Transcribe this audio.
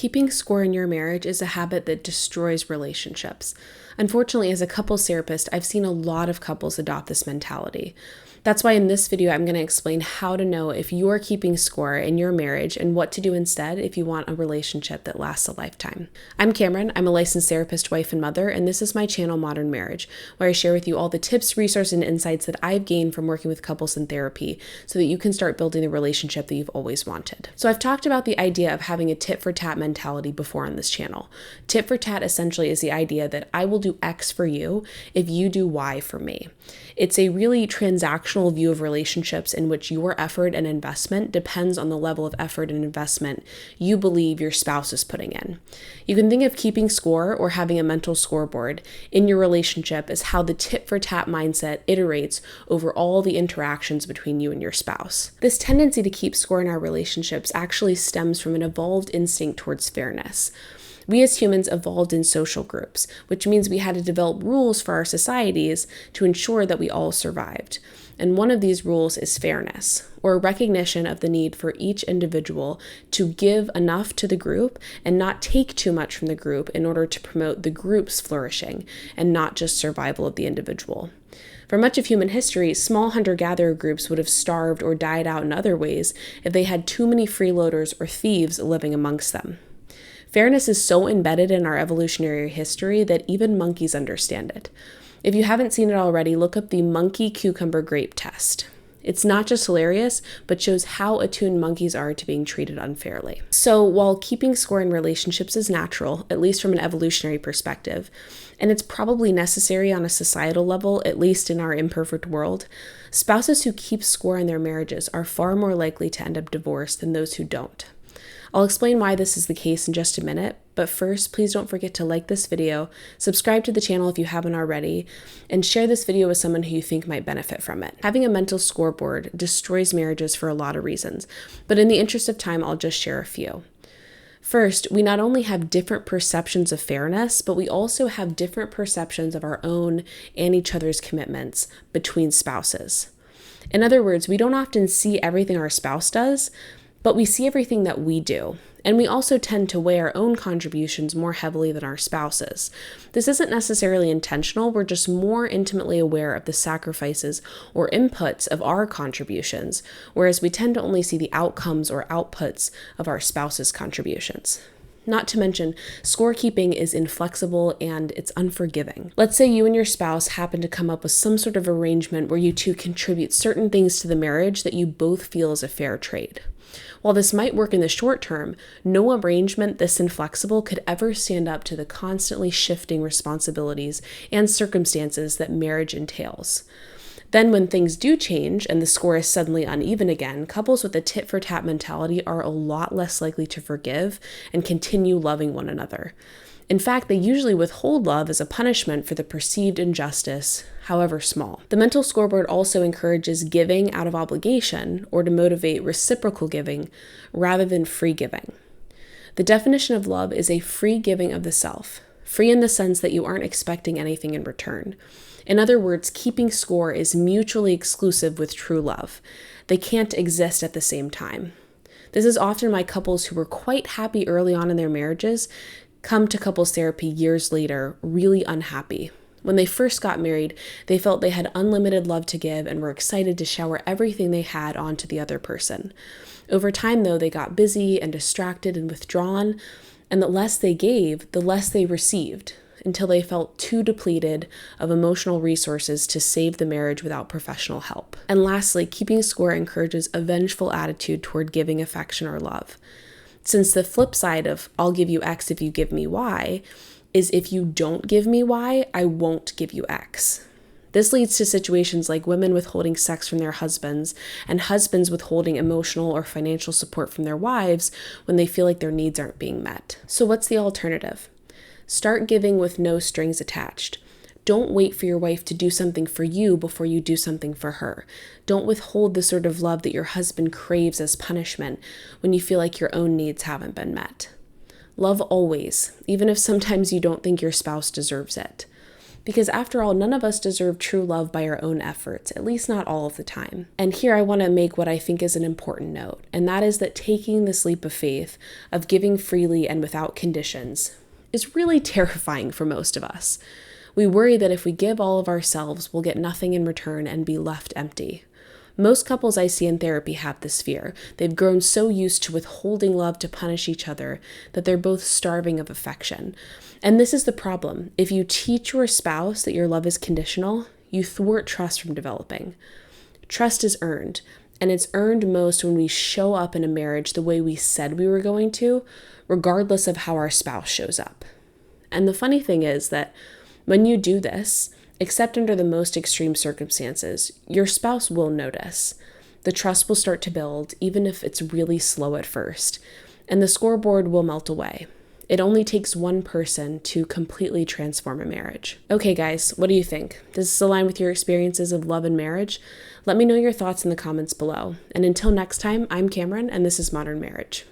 keeping score in your marriage is a habit that destroys relationships. Unfortunately, as a couples therapist, I've seen a lot of couples adopt this mentality. That's why in this video, I'm going to explain how to know if you're keeping score in your marriage and what to do instead if you want a relationship that lasts a lifetime. I'm Cameron. I'm a licensed therapist, wife, and mother, and this is my channel, Modern Marriage, where I share with you all the tips, resources, and insights that I've gained from working with couples in therapy so that you can start building the relationship that you've always wanted. So I've talked about the idea of having a tit-for-tat mentality before on this channel. Tit-for-tat essentially is the idea that I will do X for you if you do Y for me. It's a really transactional view of relationships in which your effort and investment depends on the level of effort and investment you believe your spouse is putting in. You can think of keeping score or having a mental scoreboard in your relationship as how the tit-for-tat mindset iterates over all the interactions between you and your spouse. This tendency to keep score in our relationships actually stems from an evolved instinct towards fairness. We as humans evolved in social groups, which means we had to develop rules for our societies to ensure that we all survived. And one of these rules is fairness, or a recognition of the need for each individual to give enough to the group and not take too much from the group in order to promote the group's flourishing and not just survival of the individual. For much of human history, small hunter-gatherer groups would have starved or died out in other ways if they had too many freeloaders or thieves living amongst them. Fairness is so embedded in our evolutionary history that even monkeys understand it. If you haven't seen it already, look up the monkey cucumber grape test. It's not just hilarious, but shows how attuned monkeys are to being treated unfairly. So while keeping score in relationships is natural, at least from an evolutionary perspective, and it's probably necessary on a societal level, at least in our imperfect world, spouses who keep score in their marriages are far more likely to end up divorced than those who don't. I'll explain why this is the case in just a minute, but first, please don't forget to like this video, subscribe to the channel if you haven't already, and share this video with someone who you think might benefit from it. Having a mental scoreboard destroys marriages for a lot of reasons, but in the interest of time, I'll just share a few. First, we not only have different perceptions of fairness, but we also have different perceptions of our own and each other's commitments between spouses. In other words, we don't often see everything our spouse does, but we see everything that we do, and we also tend to weigh our own contributions more heavily than our spouses. This isn't necessarily intentional, we're just more intimately aware of the sacrifices or inputs of our contributions, whereas we tend to only see the outcomes or outputs of our spouse's contributions. Not to mention, scorekeeping is inflexible and it's unforgiving. Let's say you and your spouse happen to come up with some sort of arrangement where you two contribute certain things to the marriage that you both feel is a fair trade. While this might work in the short term, no arrangement this inflexible could ever stand up to the constantly shifting responsibilities and circumstances that marriage entails. Then when things do change and the score is suddenly uneven again, couples with a tit-for-tat mentality are a lot less likely to forgive and continue loving one another. In fact, they usually withhold love as a punishment for the perceived injustice, however small. The mental scoreboard also encourages giving out of obligation or to motivate reciprocal giving rather than free giving. The definition of love is a free giving of the self, free in the sense that you aren't expecting anything in return. In other words, keeping score is mutually exclusive with true love. They can't exist at the same time. This is often why couples who were quite happy early on in their marriages come to couples therapy years later really unhappy. When they first got married, they felt they had unlimited love to give and were excited to shower everything they had onto the other person. Over time, though, they got busy and distracted and withdrawn, and the less they gave, the less they received, until they felt too depleted of emotional resources to save the marriage without professional help. And lastly, keeping score encourages a vengeful attitude toward giving affection or love. Since the flip side of I'll give you X if you give me Y is if you don't give me Y, I won't give you X. This leads to situations like women withholding sex from their husbands and husbands withholding emotional or financial support from their wives when they feel like their needs aren't being met. So what's the alternative? Start giving with no strings attached. Don't wait for your wife to do something for you before you do something for her. Don't withhold the sort of love that your husband craves as punishment when you feel like your own needs haven't been met. Love always, even if sometimes you don't think your spouse deserves it. Because after all, none of us deserve true love by our own efforts, at least not all of the time. And here I want to make what I think is an important note, and that is that taking this leap of faith, of giving freely and without conditions, is really terrifying for most of us. We worry that if we give all of ourselves, we'll get nothing in return and be left empty. Most couples I see in therapy have this fear. They've grown so used to withholding love to punish each other that they're both starving of affection. And this is the problem. If you teach your spouse that your love is conditional, you thwart trust from developing. Trust is earned, and it's earned most when we show up in a marriage the way we said we were going to, regardless of how our spouse shows up. And the funny thing is that when you do this, except under the most extreme circumstances, your spouse will notice. The trust will start to build, even if it's really slow at first, and the scoreboard will melt away. It only takes one person to completely transform a marriage. Okay, guys, what do you think? Does this align with your experiences of love and marriage? Let me know your thoughts in the comments below. And until next time, I'm Cameron, and this is Modern Marriage.